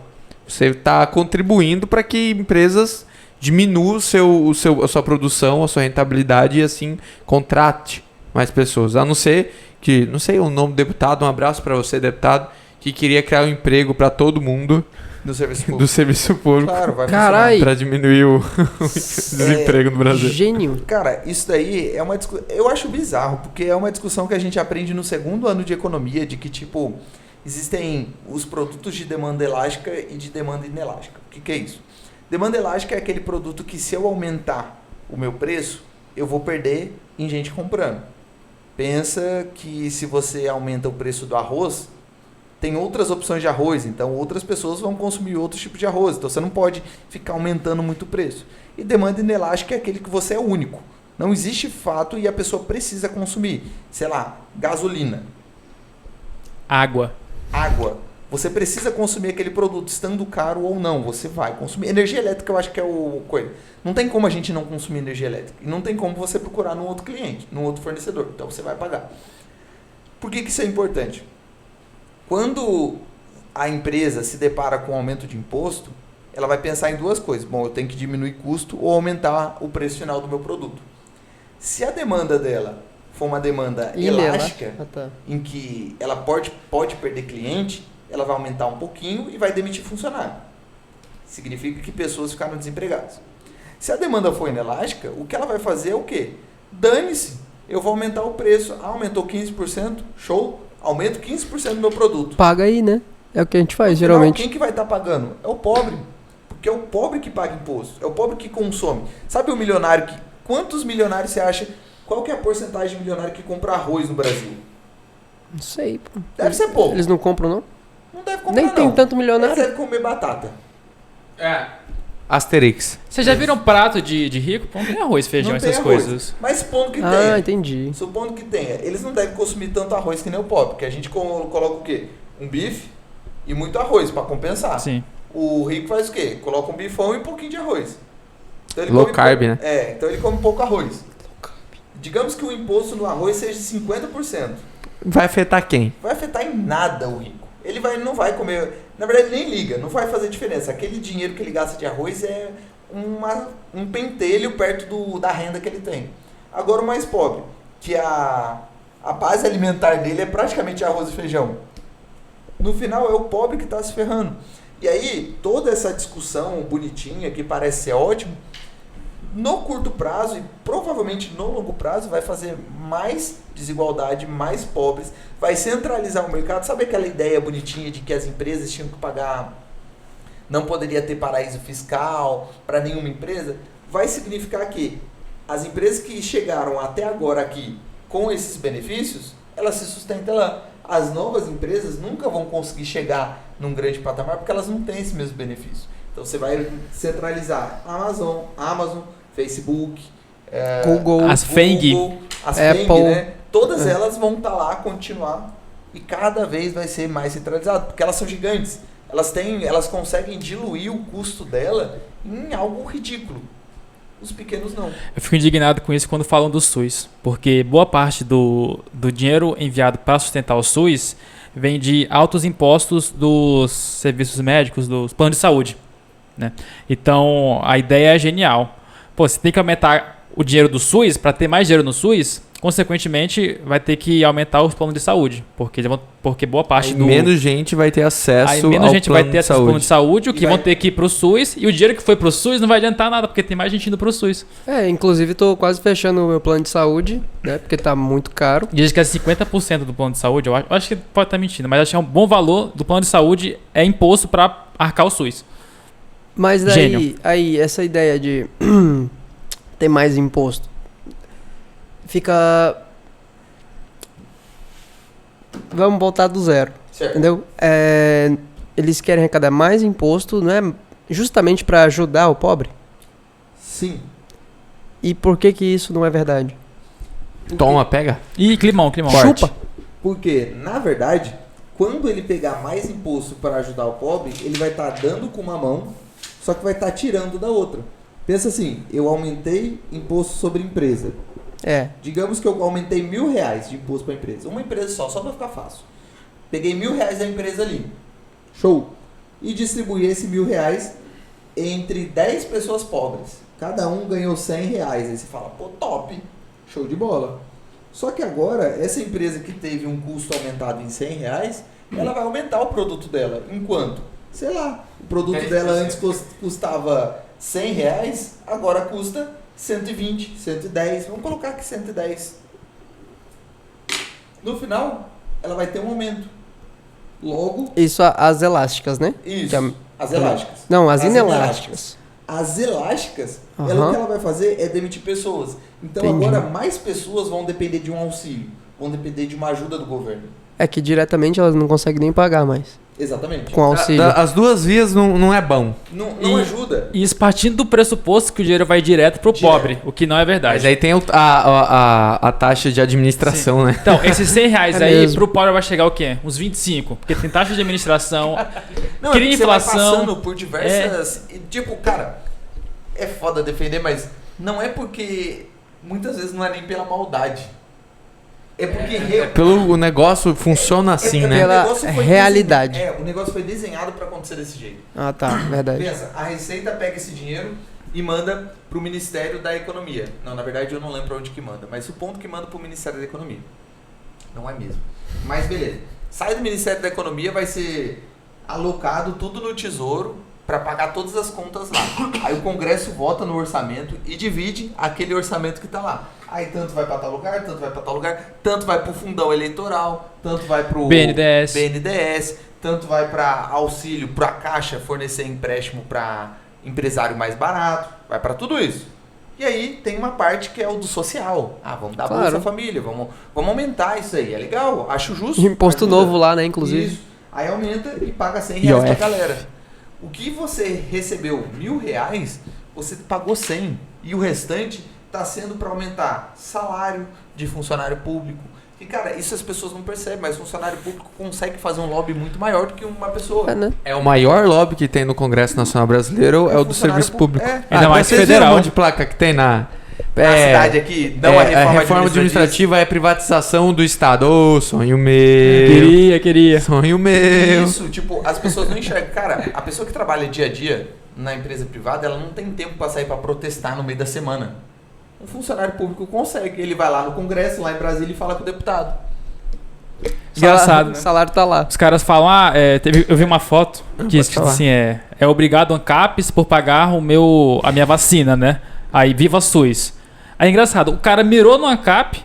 Você está contribuindo para que empresas diminuam a sua produção, a sua rentabilidade e assim contrate mais pessoas. A não ser que, não sei o nome do deputado, um abraço para você, deputado, que queria criar um emprego para todo mundo Do serviço público. do serviço público Claro, vai Carai. para diminuir o desemprego no Brasil. Gênio. funcionar. Cara, isso daí é uma discussão... Eu acho bizarro, porque é uma discussão que a gente aprende no segundo ano de economia, de que, tipo, existem os produtos de demanda elástica e de demanda inelástica. O que é isso? Demanda elástica é aquele produto que, se eu aumentar o meu preço, eu vou perder em gente comprando. Pensa que se você aumenta o preço do arroz, tem outras opções de arroz, então outras pessoas vão consumir outros tipos de arroz, então você não pode ficar aumentando muito o preço. E demanda inelástica é aquele que você é único. Não existe fato e a pessoa precisa consumir. Sei lá, gasolina, Água. água. Você precisa consumir aquele produto, estando caro ou não, você vai consumir. Energia elétrica eu acho que é o coisa. Não tem como a gente não consumir energia elétrica. E não tem como você procurar num outro cliente, num outro fornecedor. Então você vai pagar. Por que isso é importante? Quando a empresa se depara com um aumento de imposto, ela vai pensar em duas coisas. Bom, eu tenho que diminuir custo ou aumentar o preço final do meu produto. Se a demanda dela for uma demanda elástica, em que ela pode perder cliente, ela vai aumentar um pouquinho e vai demitir funcionário. Significa que pessoas ficaram desempregadas. Se a demanda for inelástica, o que ela vai fazer é o quê? Dane-se, eu vou aumentar o preço. Ah, aumentou 15%, show, aumento 15% do meu produto. Paga aí, né? É o que a gente faz, No final, geralmente. quem que vai estar pagando? É o pobre. Porque é o pobre que paga imposto. É o pobre que consome. Sabe o milionário que... Quantos milionários você acha... Qual que é a porcentagem de milionário que compra arroz no Brasil? Não sei, pô. Deve ser pouco. Eles não compram, não? Não deve comprar, Nem tem não. tanto Eles milionário. devem comer batata. Asterix. Vocês já viram um prato de rico? Não tem arroz, feijão, Não tem essas arroz. coisas. Mas supondo que Ah, tenha. entendi. Supondo que tenha. Eles não devem consumir tanto arroz que nem o pobre. Porque a gente coloca o quê? Um bife e muito arroz para compensar. Sim. O rico faz o quê? Coloca um bifão e um pouquinho de arroz. Então ele Low come carb, pouco- né? É, então ele come pouco arroz. Digamos que o imposto no arroz seja de 50%. Vai afetar quem? Vai afetar em nada o rico. Ele não vai comer... Na verdade, ele nem liga. Não vai fazer diferença. Aquele dinheiro que ele gasta de arroz é um pentelho perto da renda que ele tem. Agora o mais pobre, que a base alimentar dele é praticamente arroz e feijão. No final é o pobre que está se ferrando. E aí, toda essa discussão bonitinha, que parece ser ótimo, no curto prazo e provavelmente no longo prazo vai fazer mais desigualdade, mais pobres, vai centralizar o mercado. Sabe aquela ideia bonitinha de que as empresas tinham que pagar, não poderia ter paraíso fiscal para nenhuma empresa? Vai significar que as empresas que chegaram até agora aqui com esses benefícios, elas se sustentam lá. As novas empresas nunca vão conseguir chegar num grande patamar porque elas não têm esse mesmo benefício. Então você vai centralizar Amazon, Facebook, Google, As FANG. as Apple. FANG, né? Todas elas vão estar lá, continuar, e cada vez vai ser mais centralizado, porque elas são gigantes. Elas conseguem diluir o custo dela em algo ridículo. Os pequenos não. Eu fico indignado com isso quando falam do SUS, porque boa parte do dinheiro enviado para sustentar o SUS vem de altos impostos dos serviços médicos, dos planos de saúde, né? Então, a ideia é genial. Pô, você tem que aumentar o dinheiro do SUS para ter mais dinheiro no SUS, consequentemente, vai ter que aumentar os planos de saúde, porque boa parte Aí do... menos gente vai ter acesso Aí menos ao gente vai plano ter de acesso ao plano de saúde, o que E vão vai- ter que ir pro SUS, e o dinheiro que foi pro SUS não vai adiantar nada, porque tem mais gente indo pro SUS. Inclusive tô quase fechando o meu plano de saúde, né? Porque tá muito caro. Diz que é 50% do plano de saúde, eu acho que pode estar mentindo, mas acho que é um bom valor do plano de saúde é imposto para arcar o SUS. Mas Gênio. aí essa ideia de ter mais imposto fica... Vamos voltar do zero, Certo. entendeu? Eles querem arrecadar mais imposto, não é justamente para ajudar o pobre? Sim. E por que isso não é verdade? Toma, pega. Ih, climão. Forte. Chupa! Porque, na verdade, quando ele pegar mais imposto para ajudar o pobre, ele vai estar dando com uma mão, só que vai estar tirando da outra. Pensa assim, eu aumentei imposto sobre empresa. Digamos que eu aumentei R$1.000 de imposto para empresa. Uma empresa só para ficar fácil. Peguei R$1.000 da empresa ali. Show. E distribuí esse R$1.000 entre 10 pessoas pobres. Cada um ganhou R$100. Aí você fala, pô, top. Show de bola. Só que agora, essa empresa que teve um custo aumentado em R$100, ela vai aumentar o produto dela. Enquanto, sei lá, o produto dela antes custava R$100, agora custa 120, 110. Vamos colocar aqui 110. No final, ela vai ter um aumento. Logo, Isso as elásticas, né? isso. Que é- As elásticas. Não, as As inelásticas. As elásticas, Aham. ela, o que ela vai fazer é demitir pessoas. Então Entendi. agora mais pessoas vão depender de um auxílio, vão depender de uma ajuda do governo. É que diretamente elas não conseguem nem pagar mais Exatamente. com auxílio. As duas vias não é bom. Não E- ajuda. E isso partindo do pressuposto que o dinheiro vai direto pro Direto. pobre, o que não é verdade. Mas aí tem a taxa de administração, né? Então, esses R$100 É aí mesmo. pro pobre vai chegar o quê? Uns 25, porque tem taxa de administração, Não, cria é que você vai inflação. passando por diversas... e, tipo, cara, é foda defender, mas não é porque... Muitas vezes não é nem pela maldade. É porque... O negócio funciona assim, o né? Pela negócio foi realidade. desenhado- o negócio foi desenhado para acontecer desse jeito. Ah, tá, verdade. Pensa, a Receita pega esse dinheiro e manda pro Ministério da Economia. Não, na verdade eu não lembro pra onde que manda, mas o ponto que manda pro Ministério da Economia. Não é mesmo. Mas beleza. Sai do Ministério da Economia, vai ser alocado tudo no Tesouro para pagar todas as contas lá. Aí o Congresso vota no orçamento e divide aquele orçamento que tá lá. Aí tanto vai para tal lugar, tanto vai para tal lugar, tanto vai pro fundão eleitoral, tanto vai pro BNDES, tanto vai para auxílio para a Caixa fornecer empréstimo para empresário mais barato, vai para tudo isso. E aí tem uma parte que é o do social. Ah, vamos dar Claro. Bolsa Família, vamos aumentar isso aí. É legal, acho justo. Imposto ajuda. novo lá, né, inclusive. Isso. Aí aumenta e paga R$100 IOF. pra galera. O que você recebeu R$1.000, você pagou 100. E o restante está sendo para aumentar salário de funcionário público. E, cara, isso as pessoas não percebem, mas o funcionário público consegue fazer um lobby muito maior do que uma pessoa. É, né? É o maior lobby que tem no Congresso Nacional Brasileiro, é o do funcionário serviço público. É. Ainda mais vocês federal. viram um monte de placa que tem na cidade aqui, não a reforma administrativa é privatização do Estado. Ô, sonho meu. Queria. Sonho meu. Isso, tipo, as pessoas não enxergam. Cara, a pessoa que trabalha dia a dia na empresa privada, ela não tem tempo para sair para protestar no meio da semana. Um funcionário público consegue. Ele vai lá no Congresso, lá em Brasília, e fala com o deputado. Engraçado, O né? salário tá lá. Os caras falam, eu vi uma foto que pode escrito falar. assim, é obrigado ANCAPES por pagar a minha vacina, né? Aí, viva SUS. Aí, engraçado, o cara mirou no ANCAP,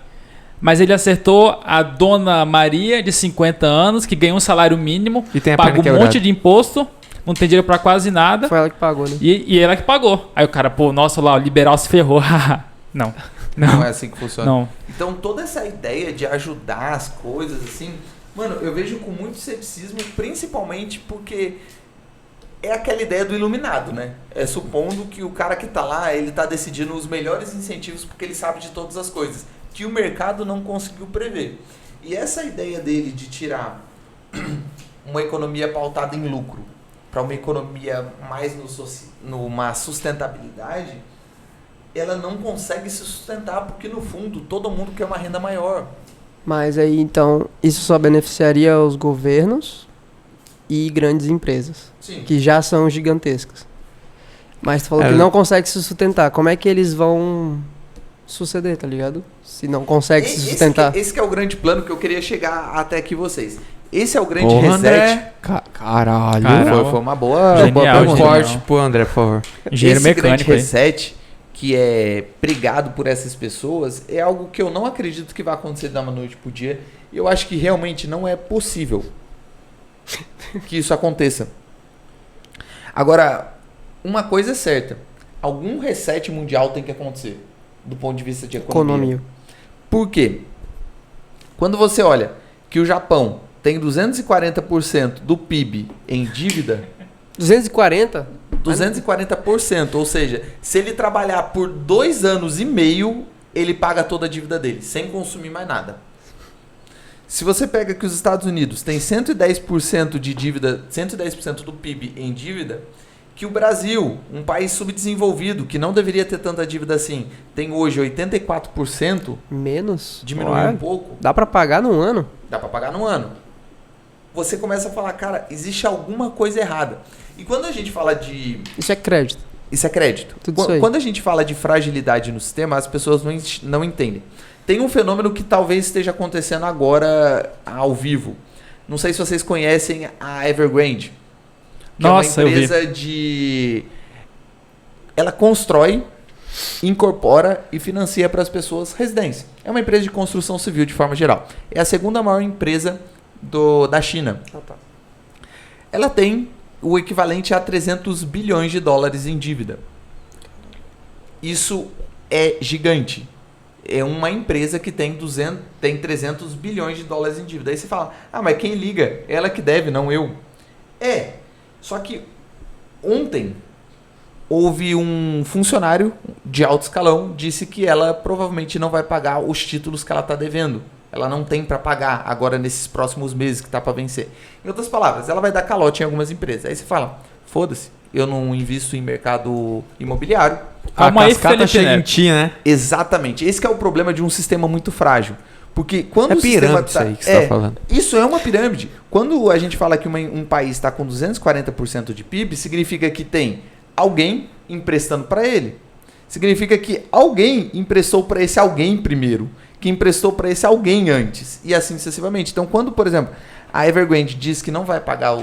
mas ele acertou a dona Maria, de 50 anos, que ganhou um salário mínimo, E tem a paga perna um quebrada. monte de imposto, não tem dinheiro pra quase nada, Foi ela que pagou, né? e ela que pagou. Aí o cara, pô, nossa, lá, o liberal se ferrou. Não. Não é assim que funciona. Não. Então toda essa ideia de ajudar as coisas, assim, mano, eu vejo com muito ceticismo, principalmente porque é aquela ideia do iluminado, né? É supondo que o cara que tá lá, ele tá decidindo os melhores incentivos porque ele sabe de todas as coisas, que o mercado não conseguiu prever. E essa ideia dele de tirar uma economia pautada em lucro para uma economia mais numa sustentabilidade, ela não consegue se sustentar, porque no fundo todo mundo quer uma renda maior. Mas aí, então, isso só beneficiaria os governos e grandes empresas, Sim. que já são gigantescas. Mas tu falou que não consegue se sustentar. Como é que eles vão suceder, tá ligado? Se não consegue se Esse sustentar. que é o grande plano que eu queria chegar até aqui vocês. Esse é o grande Porra, reset. André. Caralho. Caramba. Foi uma boa, Genial, boa Um pergunta. genial. corte pro André, por favor. Engenheiro Esse grande mecânico aí. reset que é pregado por essas pessoas é algo que eu não acredito que vai acontecer da noite pro dia. E eu acho que realmente não é possível que isso aconteça. Agora, uma coisa é certa. Algum reset mundial tem que acontecer do ponto de vista de economia. Por quê? Quando você olha que o Japão tem 240% do PIB em dívida, 240? 240%, ou seja, se ele trabalhar por 2 anos e meio, ele paga toda a dívida dele, sem consumir mais nada. Se você pega que os Estados Unidos tem 110% de dívida, 110% do PIB em dívida, que o Brasil, um país subdesenvolvido, que não deveria ter tanta dívida assim, tem hoje 84%, Menos? diminuiu Ué, um pouco, Dá pra pagar num ano? dá para pagar no ano. Você começa a falar, cara, existe alguma coisa errada. E quando a gente fala de... Isso é crédito. Isso é crédito. Tudo isso aí. Quando a gente fala de fragilidade no sistema, as pessoas não entendem. Tem um fenômeno que talvez esteja acontecendo agora ao vivo. Não sei se vocês conhecem a Evergrande. Que Nossa, é eu uma vi. empresa de... Ela constrói, incorpora e financia para as pessoas residência. É uma empresa de construção civil de forma geral. É a segunda maior empresa da China. Ela tem o equivalente a 300 bilhões de dólares em dívida. Isso é gigante. É uma empresa que tem 300 bilhões de dólares em dívida. Aí você fala, mas quem liga? Ela que deve, não eu. Só que ontem houve um funcionário de alto escalão disse que ela provavelmente não vai pagar os títulos que ela está devendo. Ela não tem para pagar agora nesses próximos meses que está para vencer. Em outras palavras, ela vai dar calote em algumas empresas. Aí você fala, foda-se, eu não invisto em mercado imobiliário. Calma A aí, cascata Felipe chega em Neto. ti, né? Exatamente. Esse que é o problema de um sistema muito frágil. Porque quando É o sistema pirâmide isso aí que você tá falando. Isso é uma pirâmide. Quando a gente fala que um país está com 240% de PIB, significa que tem alguém emprestando para ele. Significa que alguém emprestou para esse alguém primeiro, que emprestou para esse alguém antes, e assim sucessivamente. Então, quando, por exemplo, a Evergrande diz que não vai pagar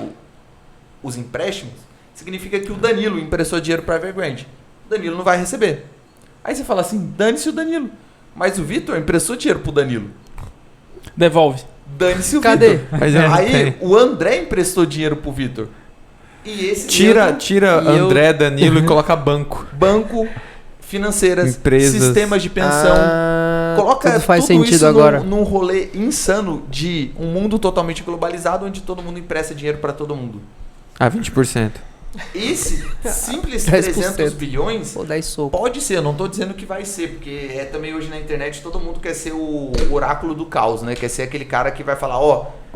os empréstimos, significa que o Danilo emprestou dinheiro para a Evergrande. O Danilo não vai receber. Aí você fala assim, dane-se o Danilo. Mas o Vitor emprestou dinheiro pro Danilo. Devolve. Dane-se o Cadê? Vitor. Mas eu não Aí tenho. o André emprestou dinheiro pro Vitor. E esse Tira dinheiro, André, Danilo e coloca banco. banco, financeiras, Empresas. sistemas de pensão. Coloca tudo faz tudo sentido isso agora. num rolê insano de um mundo totalmente globalizado onde todo mundo empresta dinheiro para todo mundo. 20%. Esse simples 10%. 300 bilhões Vou dar esse soco. pode ser, eu não tô dizendo que vai ser, porque também hoje na internet todo mundo quer ser o oráculo do caos, né? Quer ser aquele cara que vai falar,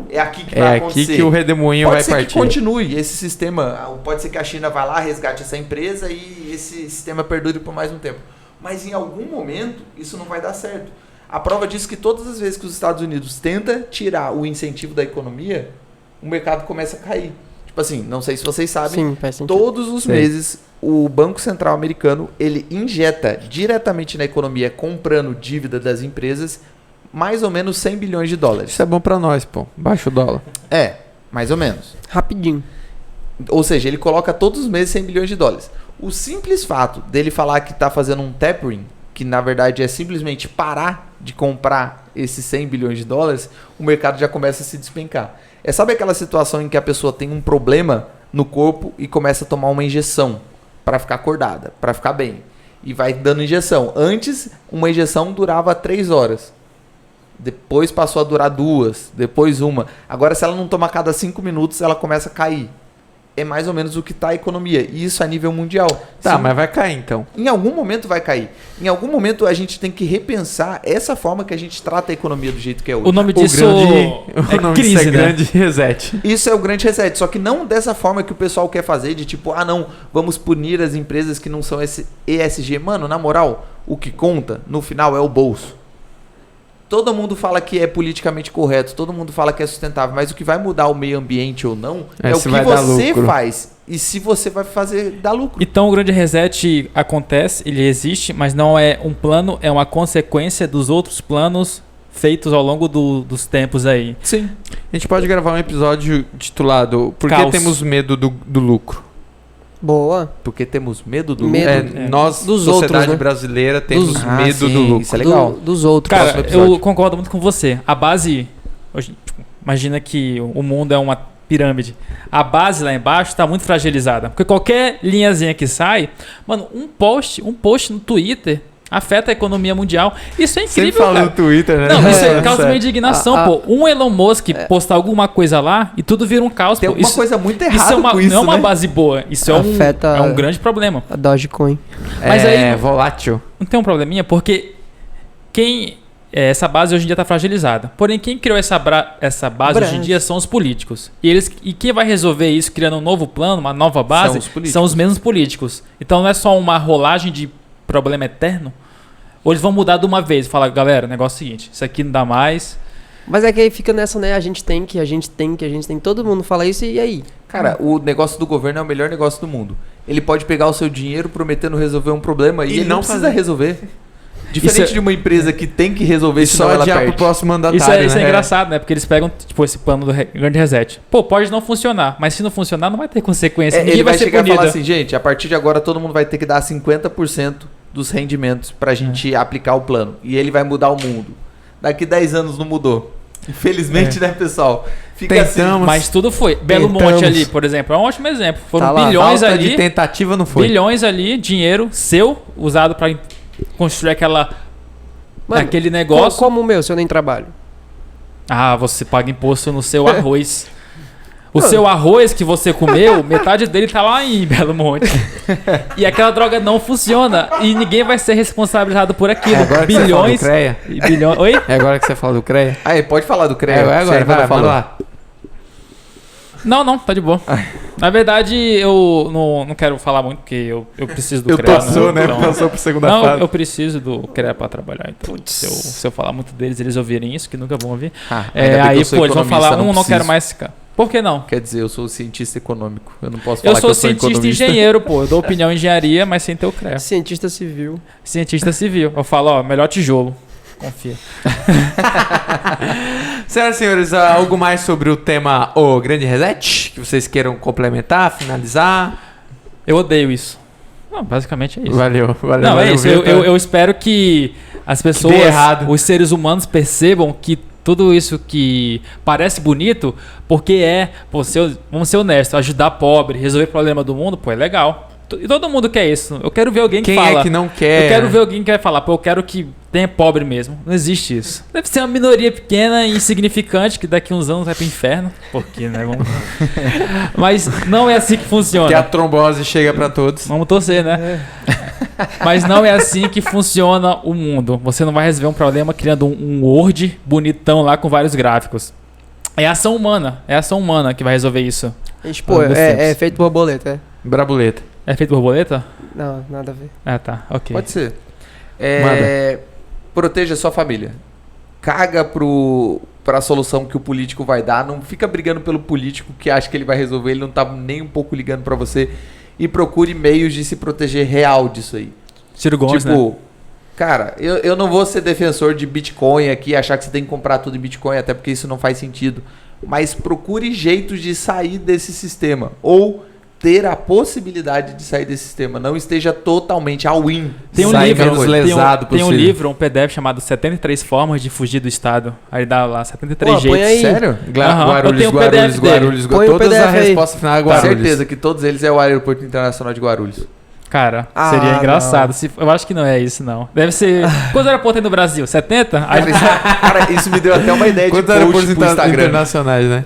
é aqui que vai É acontecer. aqui que o redemoinho Pode vai ser partir. que continue esse sistema, pode ser que a China vá lá, resgate essa empresa e esse sistema perdure por mais um tempo. Mas em algum momento isso não vai dar certo. A prova disso é que todas as vezes que os Estados Unidos tenta tirar o incentivo da economia, o mercado começa a cair. Tipo assim, não sei se vocês sabem, Sim, faz sentido. todos os meses o Banco Central americano ele injeta diretamente na economia, comprando dívida das empresas, mais ou menos 100 bilhões de dólares. Isso é bom pra nós, pô. Baixa o dólar. Mais ou menos. Rapidinho. Ou seja, ele coloca todos os meses 100 bilhões de dólares. O simples fato dele falar que está fazendo um tapering, que na verdade é simplesmente parar de comprar esses 100 bilhões de dólares, o mercado já começa a se despencar. Sabe aquela situação em que a pessoa tem um problema no corpo e começa a tomar uma injeção para ficar acordada, para ficar bem. E vai dando injeção. Antes, uma injeção durava 3 horas. Depois passou a durar 2, depois 1. Agora, se ela não toma a cada 5 minutos, ela começa a cair. É mais ou menos o que está a economia. E isso a nível mundial. Tá, Sim, mas vai cair então. em algum momento vai cair. Em algum momento a gente tem que repensar essa forma que a gente trata a economia do jeito que é hoje. O nome disso o é nome crise, disso é né? grande reset. Isso é o grande reset, só que não dessa forma que o pessoal quer fazer, de tipo, não, vamos punir as empresas que não são ESG. Mano, na moral, o que conta no final é o bolso. todo mundo fala que é politicamente correto, todo mundo fala que é sustentável, mas o que vai mudar o meio ambiente ou não é o que você faz e se você vai fazer dar lucro. Então o grande reset acontece, ele existe, mas não é um plano, é uma consequência dos outros planos feitos ao longo dos tempos aí. Sim. A gente pode gravar um episódio titulado Por que Caos. temos medo do lucro? Boa. Porque temos medo do Medo. lucro. Nós, Dos sociedade outros, né? brasileira, temos Ah, medo sim, do lucro. isso é legal. Dos outros. Cara, Próximo episódio. eu concordo muito com você. A base, hoje, tipo, imagina que o mundo é uma pirâmide. A base lá embaixo está muito fragilizada. Porque qualquer linhazinha que sai, mano, um post no Twitter afeta a economia mundial. Isso é Sempre incrível, fala cara. no Twitter, né? Não, isso É, causa sério. minha indignação, pô. Um Elon Musk postar alguma coisa lá e tudo vira um caos, Tem pô. alguma Isso, coisa muito isso errada é uma, com isso, não é uma né? base boa. Isso Afeta- é um grande problema. A Dogecoin. Mas aí- volátil. Não tem um probleminha, porque essa base hoje em dia está fragilizada. Porém, quem criou essa base hoje em dia são os políticos. E quem vai resolver isso criando um novo plano, uma nova base, São os políticos. são os mesmos políticos. Então não é só uma rolagem de problema eterno. Ou eles vão mudar de uma vez e falar, galera, o negócio é o seguinte, isso aqui não dá mais. Mas é que aí fica nessa, né? A gente tem. Todo mundo fala isso e aí? Cara, o negócio do governo é o melhor negócio do mundo. Ele pode pegar o seu dinheiro prometendo resolver um problema e ele não precisa resolver. Diferente de uma empresa que tem que resolver, senão Só ela adiar pro perde. próximo mandatário, Isso é né? engraçado, né? Porque eles pegam tipo, esse plano do grande reset. Pô, pode não funcionar, mas se não funcionar, não vai ter consequência. Ninguém Ele vai ser chegar e punido. falar assim, gente, a partir de agora todo mundo vai ter que dar 50% dos rendimentos pra gente aplicar o plano. E ele vai mudar o mundo. Daqui 10 anos não mudou. Infelizmente, né, pessoal? Fica Tentamos. Mas tudo foi. Belo Tentamos. Monte ali, por exemplo, é um ótimo exemplo. Foram Tá lá. bilhões Falta ali. de tentativa não foi. Bilhões ali, dinheiro seu, usado pra construir aquele negócio. Como o meu, se eu nem trabalho? Ah, você paga imposto no seu arroz. O seu arroz que você comeu, metade dele tá lá em Belo Monte. E aquela droga não funciona. E ninguém vai ser responsabilizado por aquilo. Agora que você fala do Bilhões. CREA. Bilhões. Oi? É agora que você fala do CREA? Aí, pode falar do CREA. Agora, você ainda vai, falou. manda lá. Não, tá de boa. Na verdade, eu não quero falar muito, porque eu preciso do CREA. Passou, né? Então- Passou pra segunda Não, fase. eu preciso do CREA pra trabalhar. Então, se eu falar muito deles, eles ouvirem isso, que nunca vão ouvir. Ah, ainda bem que Aí, eu sou pô, eles vão economista, falar, não preciso. quero mais ficar. Por que não? Quer dizer, eu sou cientista econômico. Eu não posso falar Eu sou que eu sou cientista e economista. engenheiro, pô. Eu dou opinião em engenharia, mas sem ter o CREA. Cientista civil. Cientista civil. Eu falo, ó, melhor tijolo. Confia. Senhoras e senhores, algo mais sobre o tema O Grande Reset? Que vocês queiram complementar, finalizar? Eu odeio isso. Não, basicamente é isso. Valeu. Não, valeu, é isso. Vitor. Eu espero que as pessoas, errado. os seres humanos percebam que tudo isso que parece bonito, porque vamos ser honestos, ajudar pobre, resolver problema do mundo, pô, é legal. E todo mundo quer isso. Eu quero ver alguém que Quem fala. é que não quer? Eu quero ver alguém que vai falar, pô, eu quero que tenha pobre mesmo. Não existe isso. Deve ser uma minoria pequena e insignificante que daqui uns anos vai pro inferno. Por quê, né? Vamos... Mas não é assim que funciona. Que a trombose chega pra todos. Vamos torcer, né? Mas não é assim que funciona o mundo. Você não vai resolver um problema criando um Word bonitão lá com vários gráficos. É a ação humana. É a ação humana que vai resolver isso. Gente, pô, Dos é tempos. feito borboleta, é? Brabuleta. É feito borboleta? Não, nada a ver. Ah, tá. Ok. Pode ser. Proteja sua família. Caga pra solução que o político vai dar. Não fica brigando pelo político que acha que ele vai resolver. Ele não tá nem um pouco ligando pra você. E procure meios de se proteger real disso aí. Ciro Gomes, né? Tipo, cara, eu não vou ser defensor de Bitcoin aqui, achar que você tem que comprar tudo em Bitcoin, até porque isso não faz sentido. Mas procure jeitos de sair desse sistema. Ou ter a possibilidade de sair desse sistema. Não esteja totalmente all-in. Tem um Sai livro, menos lesado tem um possível. livro, um PDF chamado 73 Formas de Fugir do Estado. Aí dá lá 73 Pô, põe jeitos. aí. Sério? Aham, eu tenho o PDF Guarulhos. Põe o Todas PDF a aí. resposta final é Com Guarulhos. certeza que todos eles é o Aeroporto Internacional de Guarulhos. Cara, Ah, seria engraçado. não. Eu acho que não é isso, não. Deve ser... Quantos aeroportos tem no Brasil? 70? Aí... Cara, isso me deu até uma ideia de Quantos post aeroportos pro Instagram. internacionais, né?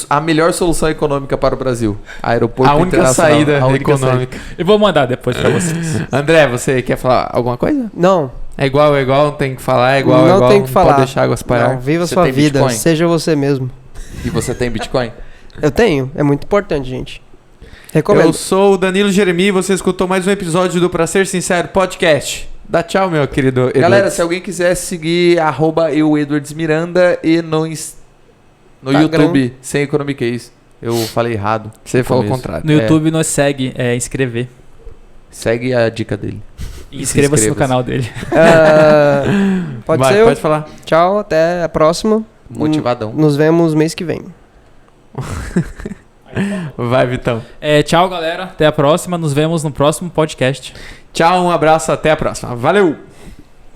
A melhor solução econômica para o Brasil. Aeroporto A única Internacional. saída A única econômica. Eu vou mandar depois pra vocês. André, você quer falar alguma coisa? Não, É igual, não tem que falar, é igual, não tem que falar. Pode deixar águas parar. Não, viva Você sua tem vida, Bitcoin? seja você mesmo. E você tem Bitcoin? Eu tenho, é muito importante, gente. Recomendo. Eu sou o Danilo Jeremi e você escutou mais um episódio do Pra Ser Sincero Podcast. Dá tchau, meu querido Eduardo. Galera, se alguém quiser seguir, @eu_edwardsmiranda e no Instagram. YouTube, sem Economic eu falei errado. Você no falou o começo. contrário. No YouTube nos segue, inscrever. Segue a dica dele. E inscreva-se no canal dele. Pode Vai, ser? pode falar. Tchau, até a próxima. Motivadão. Nos vemos mês que vem. Vai, Vitão. Tchau, galera. Até a próxima. Nos vemos no próximo podcast. Tchau, um abraço, até a próxima. Valeu!